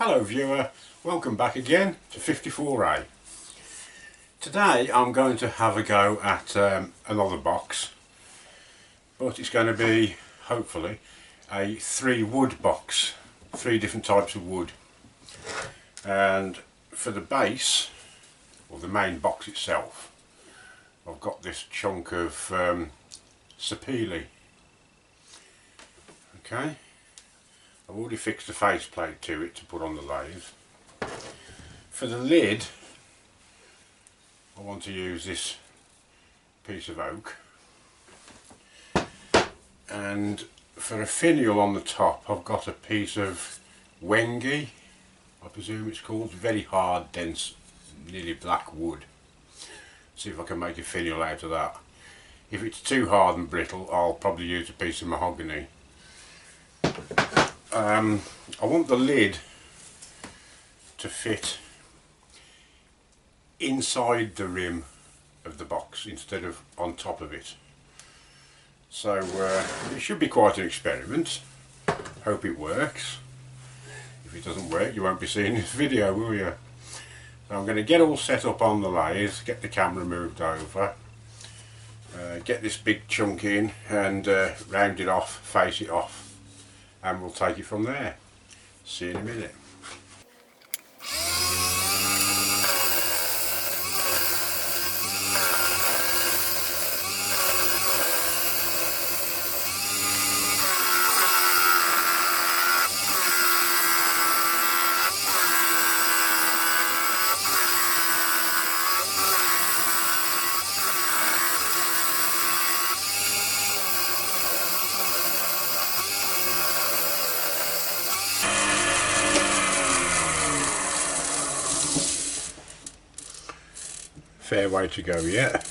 Hello viewer, welcome back again to 54A. Today I'm going to have a go at another box, but it's going to be hopefully a 3 wood box, 3 different types of wood. And for the base, or the main box itself, I've got this chunk of sapele. Okay. I've already fixed the faceplate to it to put on the lathe. For the lid, I want to use this piece of oak, and for a finial on the top I've got a piece of wengi, I presume it's called, very hard, dense, nearly black wood. See if I can make a finial out of that. If it's too hard and brittle, I'll probably use a piece of mahogany. I want the lid to fit inside the rim of the box instead of on top of it. So it should be quite an experiment. Hope it works. If it doesn't work, you won't be seeing this video, will you? So I'm going to get all set up on the lathe, get the camera moved over, get this big chunk in and round it off, face it off, and we'll take it from there. See you in a minute. Fair way to go yet.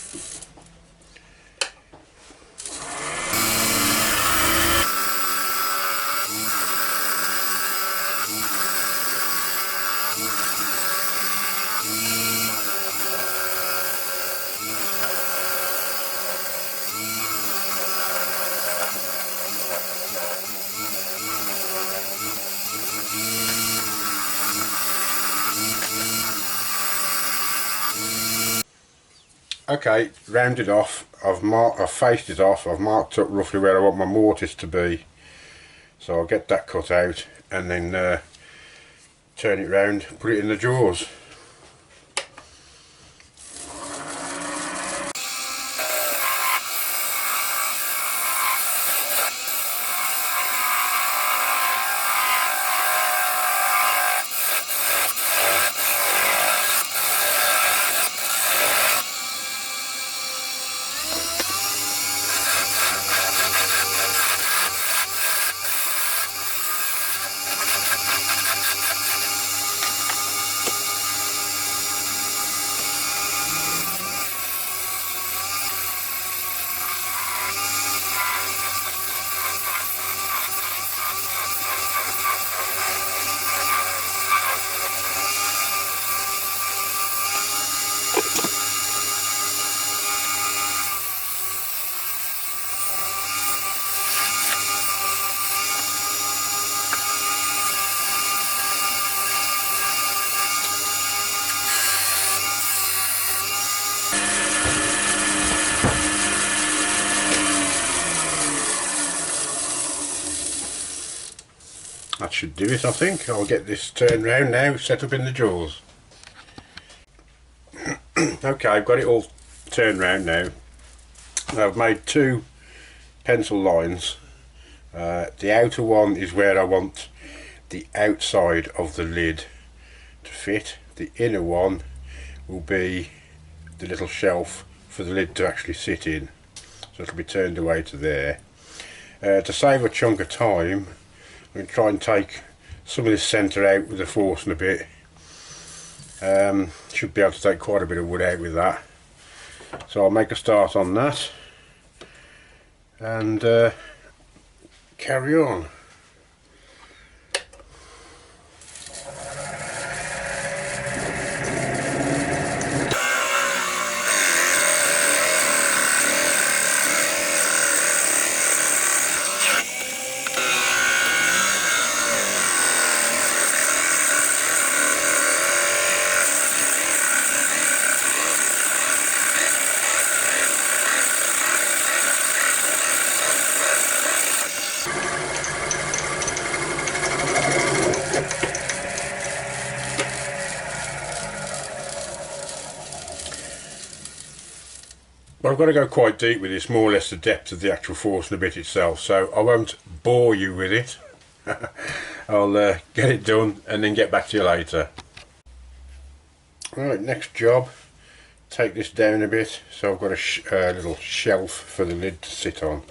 Okay, rounded off. I've faced it off. I've marked up roughly where I want my mortise to be. So I'll get that cut out and then turn it round, put it in the jaws. That should do it, I think. I'll get this turned round now, set up in the jaws. Okay, I've got it all turned round now. I've made 2 pencil lines. The outer one is where I want the outside of the lid to fit. The inner one will be the little shelf for the lid to actually sit in. So it'll be turned away to there. To save a chunk of time, I'm going to try and take some of this centre out with a force and a bit. Should be able to take quite a bit of wood out with that. So I'll make a start on that and carry on. I've got to go quite deep with this, more or less the depth of the actual forstner bit itself, so I won't bore you with it. I'll get it done and then get back to you later. Right, next job, take this down a bit so I've got a little shelf for the lid to sit on.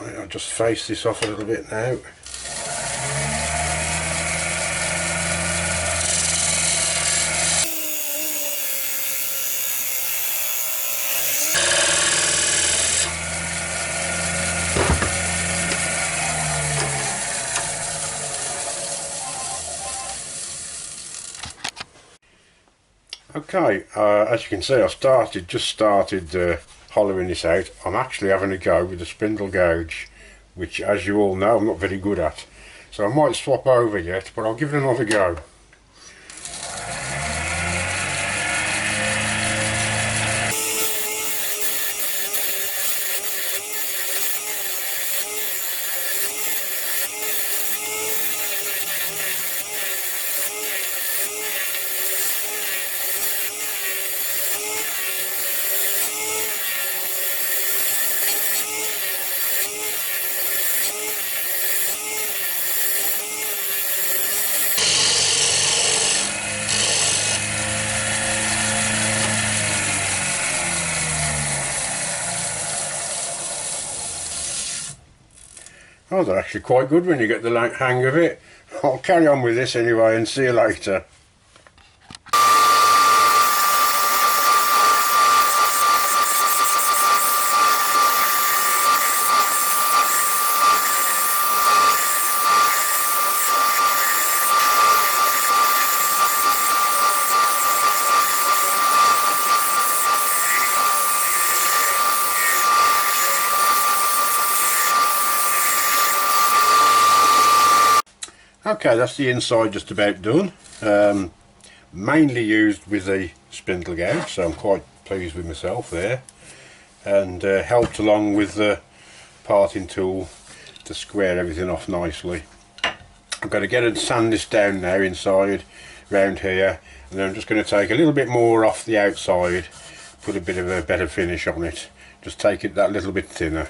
Right, I'll just face this off a little bit now. Okay, as you can see, I just started hollowing this out. I'm actually having a go with the spindle gouge, which, as you all know, I'm not very good at. So I might swap over yet, but I'll give it another go. Oh, they're actually quite good when you get the hang of it. I'll carry on with this anyway and see you later. Okay, that's the inside just about done. Mainly used with the spindle gouge, so I'm quite pleased with myself there, and helped along with the parting tool to square everything off nicely. I'm going to get and sand this down now inside round here, and then I'm just going to take a little bit more off the outside, put a bit of a better finish on it, just take it that little bit thinner.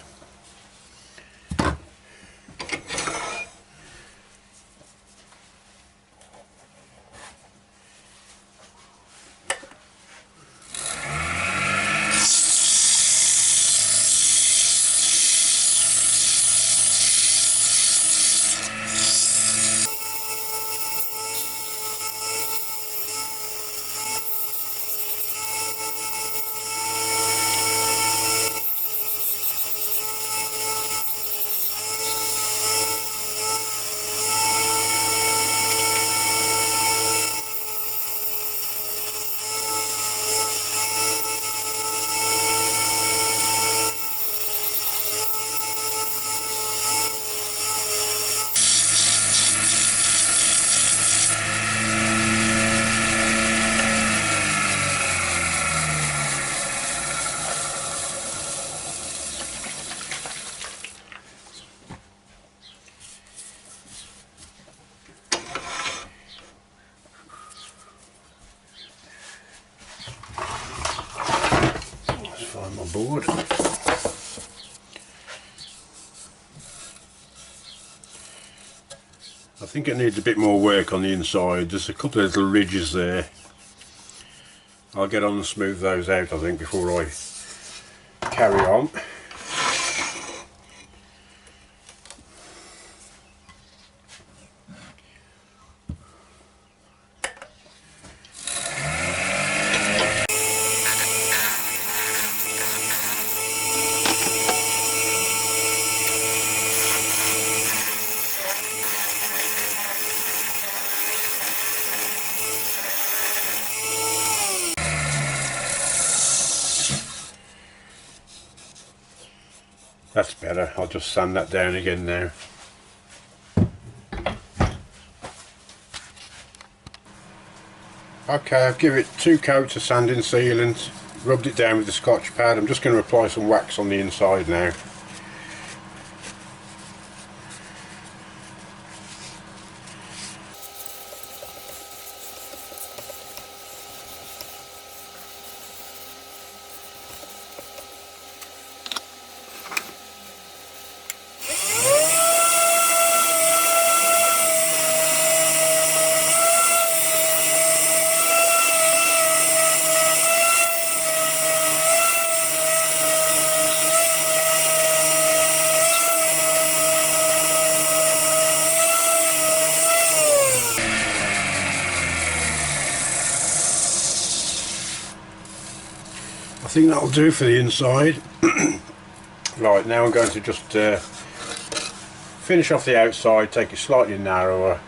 Find my board. I think it needs a bit more work on the inside. There's a couple of little ridges there. I'll get on and smooth those out, I think, before I carry on. That's better. I'll just sand that down again now. Okay, I've given it 2 coats of sanding sealant, rubbed it down with the Scotch pad. I'm just going to apply some wax on the inside now. I think that'll do for the inside. Right, now I'm going to just finish off the outside, take it slightly narrower,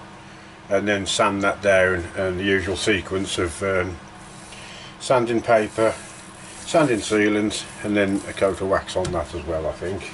and then sand that down, and the usual sequence of sanding paper, sanding sealant, and then a coat of wax on that as well, I think.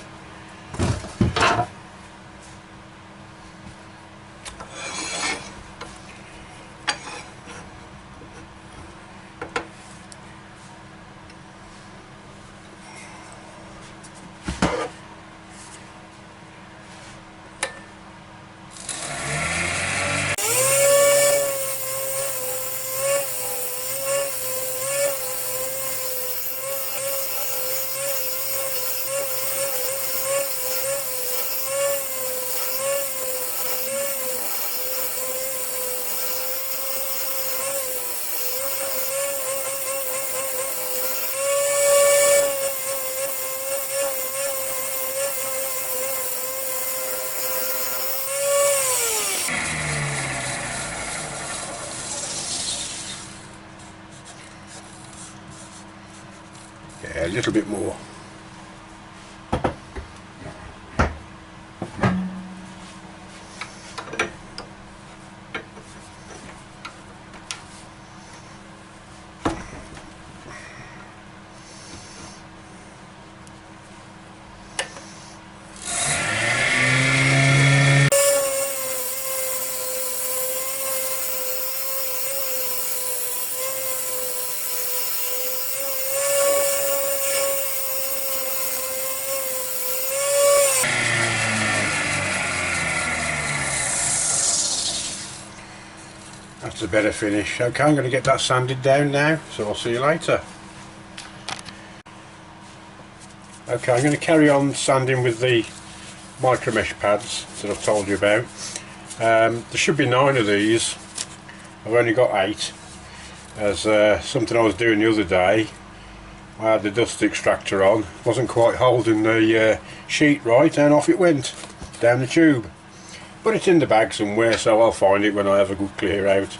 Yeah, a little bit more. That's a better finish. Okay, I'm going to get that sanded down now, so I'll see you later. Okay, I'm going to carry on sanding with the micro mesh pads that I've told you about. There should be 9 of these. I've only got 8. As something I was doing the other day, I had the dust extractor on, wasn't quite holding the sheet right, and off it went down the tube. But it's in the bag somewhere, so I'll find it when I have a good clear out.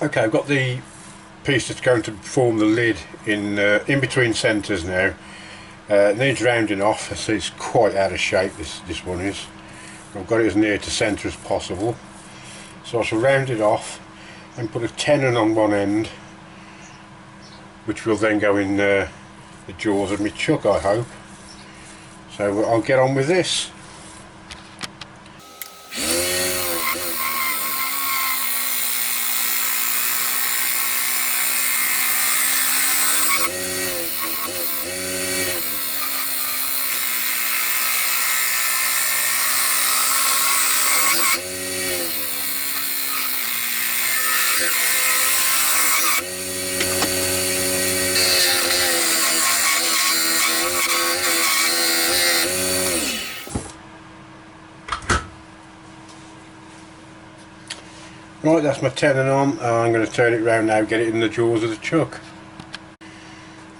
Okay, I've got the piece that's going to form the lid in between centres now. It needs rounding off, so it's quite out of shape, this one is. I've got it as near to centre as possible. So I shall round it off and put a tenon on one end, which will then go in the jaws of my chuck, I hope. So I'll get on with this. Right, that's my tenon on. I'm going to turn it round now, get it in the jaws of the chuck.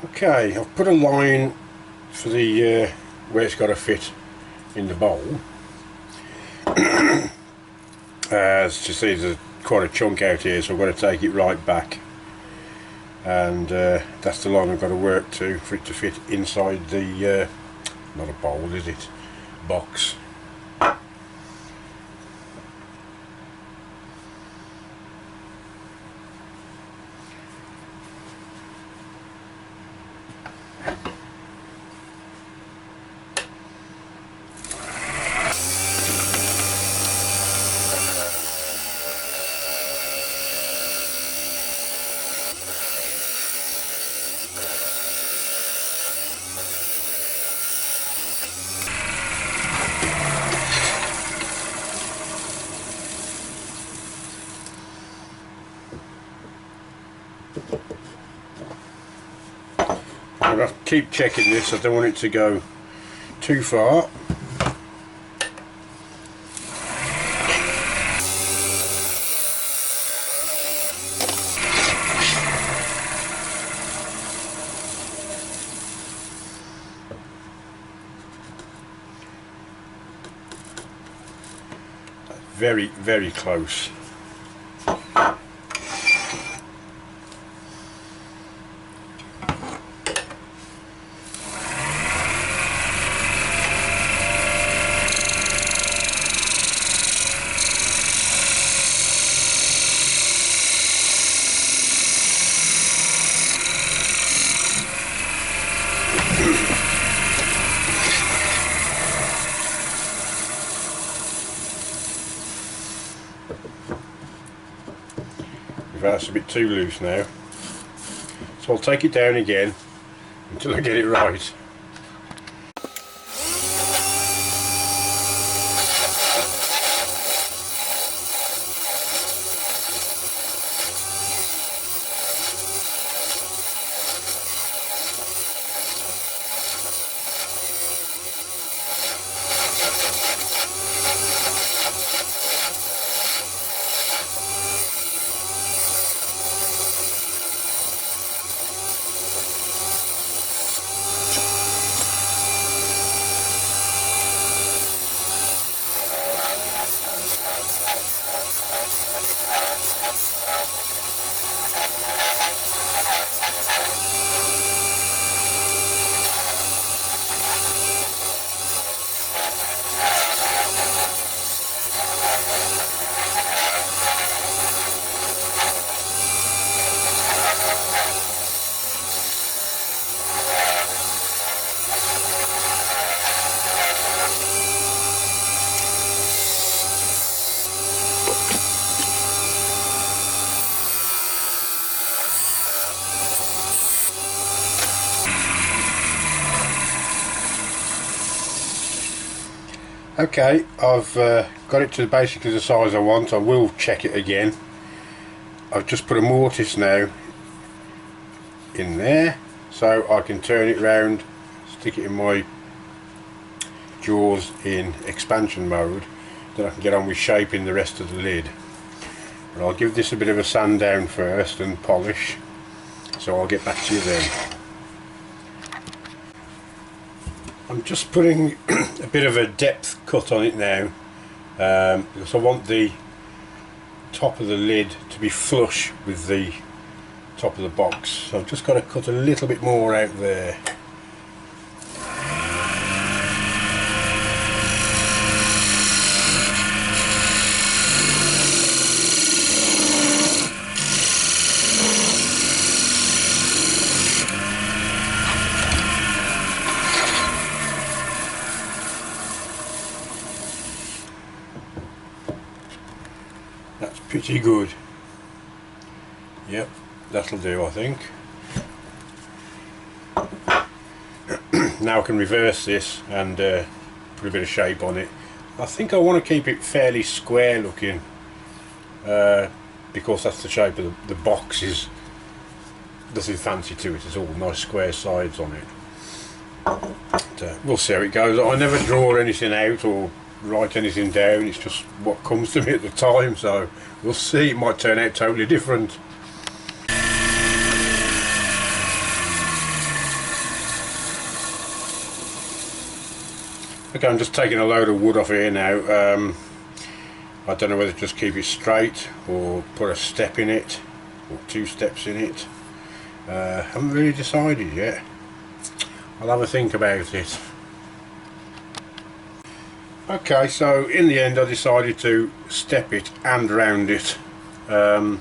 Okay, I've put a line for the where it's got to fit in the bowl. As you see, there's quite a chunk out here, so I'm going to take it right back, and that's the line I've got to work to for it to fit inside the not a bowl, is it, box. I'm going to keep checking this, I don't want it to go too far. Very, very close. That's a bit too loose now, so I'll take it down again until I get it right. Okay, I've got it to basically the size I want. I will check it again. I've just put a mortise now in there, so I can turn it round, stick it in my jaws in expansion mode, then I can get on with shaping the rest of the lid. But I'll give this a bit of a sand down first and polish, so I'll get back to you then. I'm just putting a bit of a depth cut on it now, because I want the top of the lid to be flush with the top of the box. So I've just got to cut a little bit more out there. That's pretty good. Yep, that'll do, I think. Now I can reverse this and put a bit of shape on it. I think I want to keep it fairly square looking, because that's the shape of the box. Is nothing fancy to it, it's all nice square sides on it. But, we'll see how it goes. I never draw anything out or write anything down, it's just what comes to me at the time, so we'll see. It might turn out totally different. Okay, I'm just taking a load of wood off here now. I don't know whether to just keep it straight or put a step in it or 2 steps in it. Haven't really decided yet. I'll have a think about it. Okay, so in the end I decided to step it and round it. The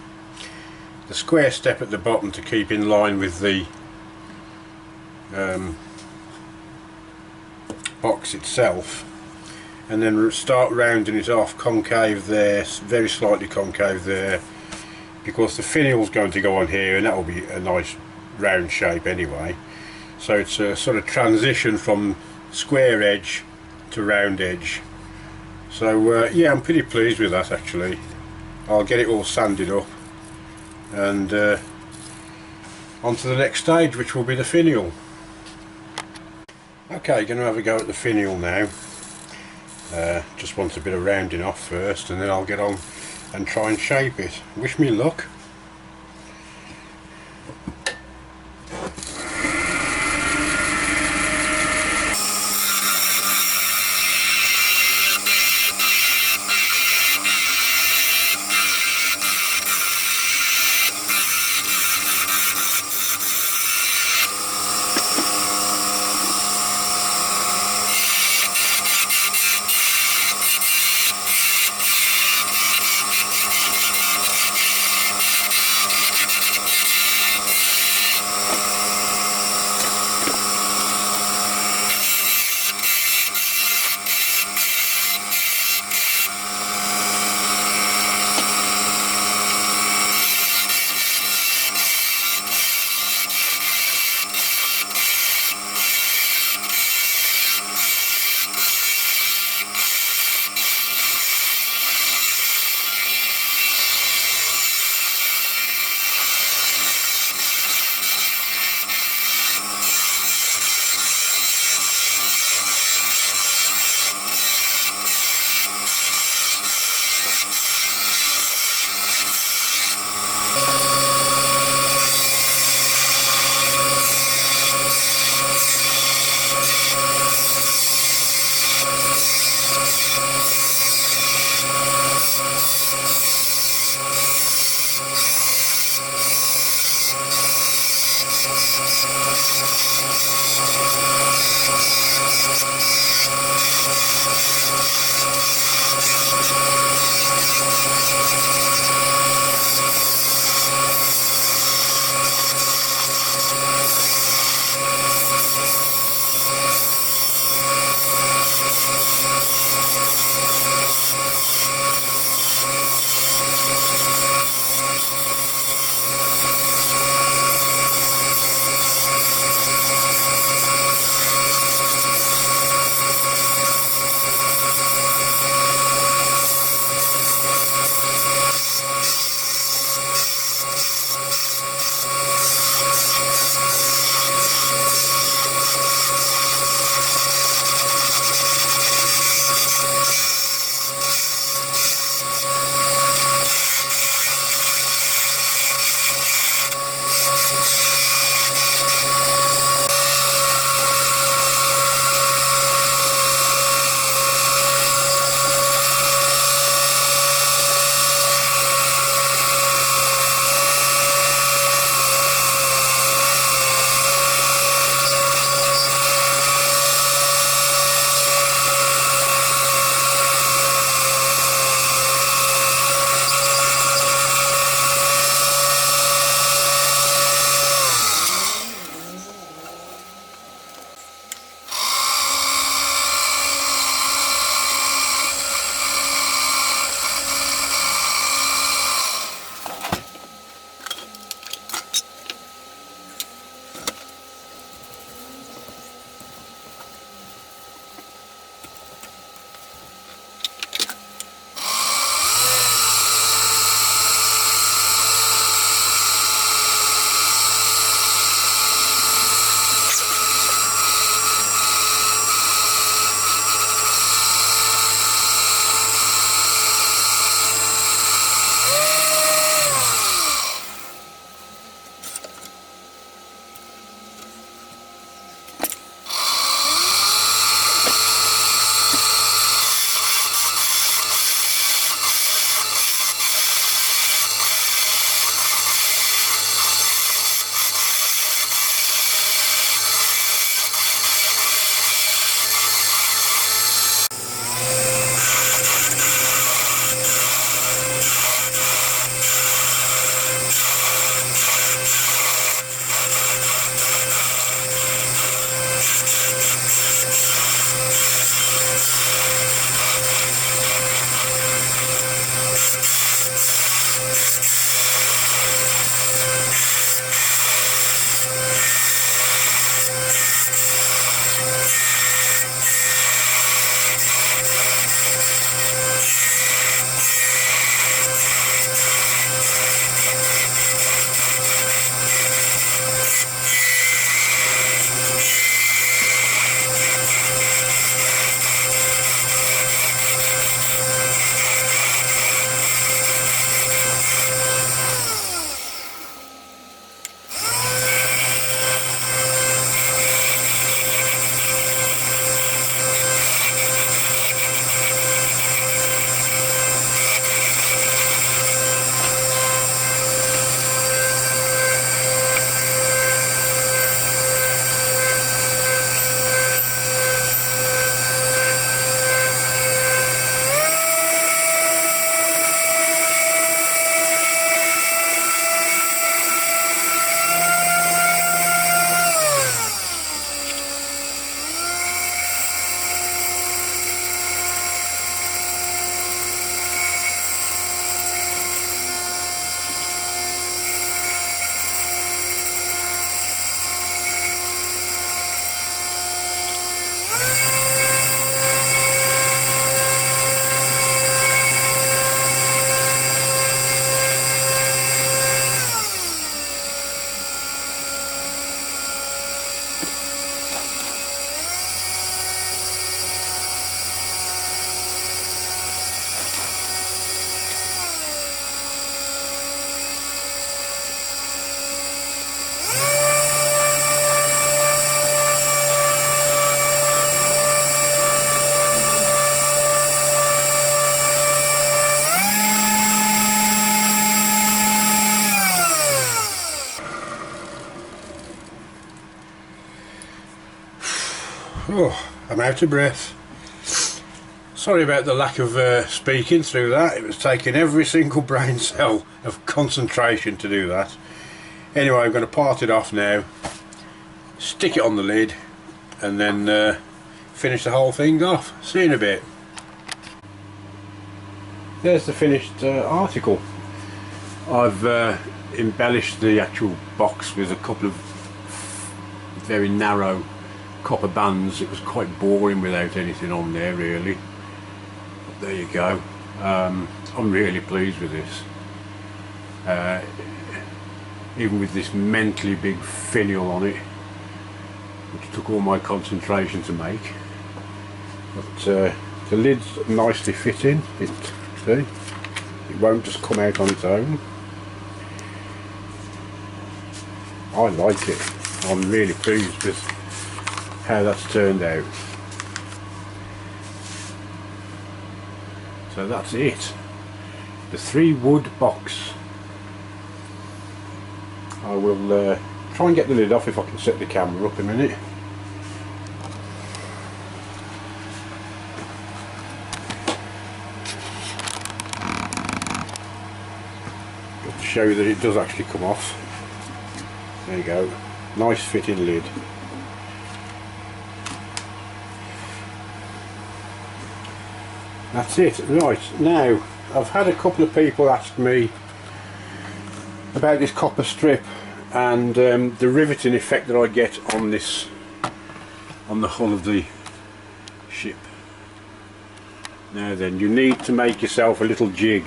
square step at the bottom to keep in line with the box itself, and then start rounding it off, concave there, very slightly concave there, because the finial's going to go on here and that will be a nice round shape anyway. So it's a sort of transition from square edge to round edge. So yeah, I'm pretty pleased with that actually. I'll get it all sanded up and on to the next stage, which will be the finial. Okay, going to have a go at the finial now. Just want a bit of rounding off first and then I'll get on and try and shape it. Wish me luck. Oh, I'm out of breath. Sorry about the lack of speaking through that. It was taking every single brain cell of concentration to do that. Anyway, I'm going to part it off now, stick it on the lid, and then finish the whole thing off. See you in a bit. There's the finished article. I've embellished the actual box with a couple of very narrow copper bands. It was quite boring without anything on there really. But there you go. I'm really pleased with this. Even with this mentally big finial on it, which took all my concentration to make. But the lid's nicely fitting. See, it won't just come out on its own. I like it. I'm really pleased with how that's turned out. So that's it. The 3-wood box. I will try and get the lid off if I can set the camera up a minute. Just to show you that it does actually come off. There you go. Nice fitting lid. That's it. Right, now I've had a couple of people ask me about this copper strip and the riveting effect that I get on this, on the hull of the ship. Now then, you need to make yourself a little jig,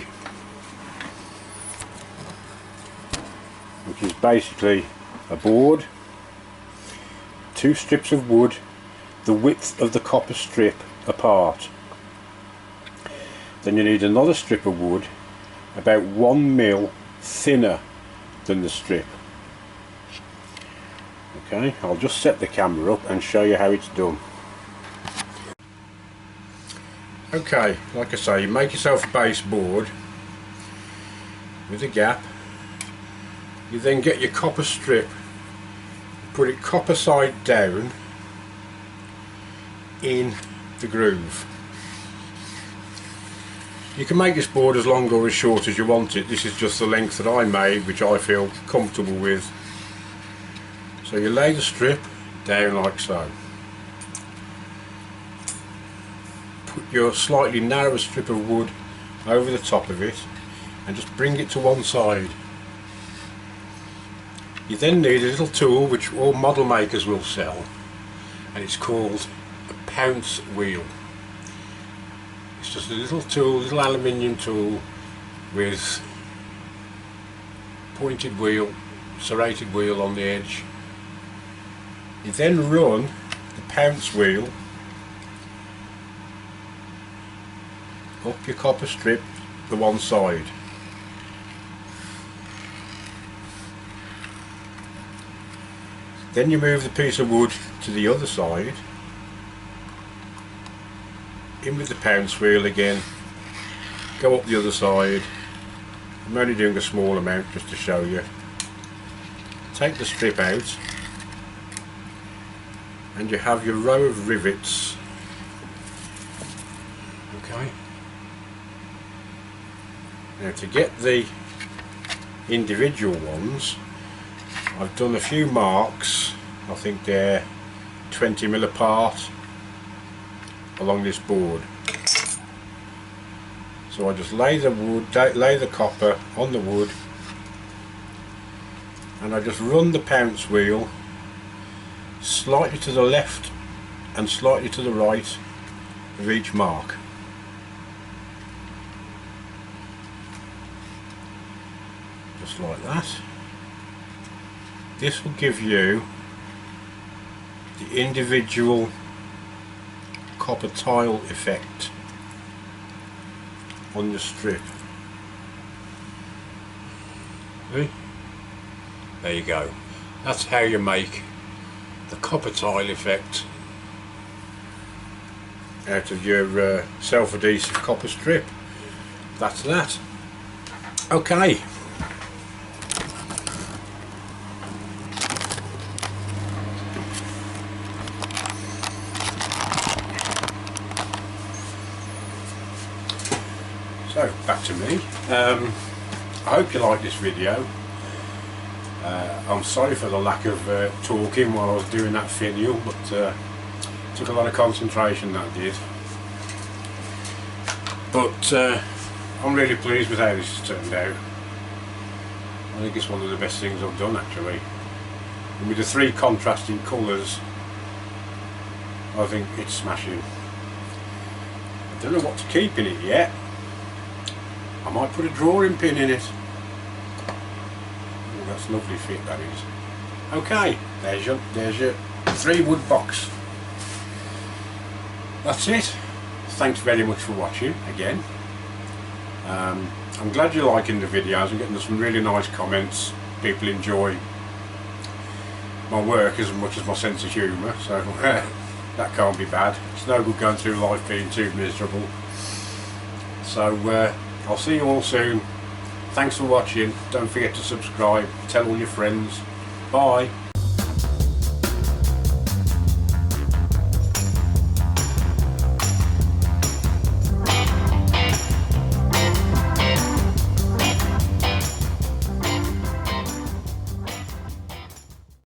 which is basically a board, 2 strips of wood the width of the copper strip apart. Then you need another strip of wood about 1 mil thinner than the strip. Okay, I'll just set the camera up and show you how it's done. Okay, like I say, you make yourself a base board with a gap. You then get your copper strip, put it copper side down in the groove. You can make this board as long or as short as you want it. This is just the length that I made, which I feel comfortable with. So you lay the strip down like so. Put your slightly narrower strip of wood over the top of it and just bring it to one side. You then need a little tool which all model makers will sell, and it's called a pounce wheel. It's just a little tool, little aluminium tool with pointed wheel, serrated wheel on the edge. You then run the pounce wheel up your copper strip the one side. Then you move the piece of wood to the other side, in with the pounce wheel again, go up the other side. I'm only doing a small amount just to show you. Take the strip out and you have your row of rivets. Okay. Now to get the individual ones, I've done a few marks. I think they're 20 mil apart along this board. So I just lay the wood, lay the copper on the wood, and I just run the pounce wheel slightly to the left and slightly to the right of each mark. Just like that. This will give you the individual copper tile effect on your strip. See? There you go. That's how you make the copper tile effect out of your self-adhesive copper strip. That's that. Okay. So back to me. I hope you like this video. I'm sorry for the lack of talking while I was doing that finial, but it took a lot of concentration, that did. But I'm really pleased with how this has turned out. I think it's one of the best things I've done, actually. And with the 3 contrasting colours, I think it's smashing. I don't know what to keep in it yet. I might put a drawing pin in it. Oh, that's a lovely fit, that is. Okay, there's your 3 wood box. That's it. Thanks very much for watching again. I'm glad you're liking the videos. I'm getting some really nice comments. People enjoy my work as much as my sense of humour, so that can't be bad. It's no good going through life being too miserable. So I'll see you all soon. Thanks for watching. Don't forget to subscribe. Tell all your friends. Bye.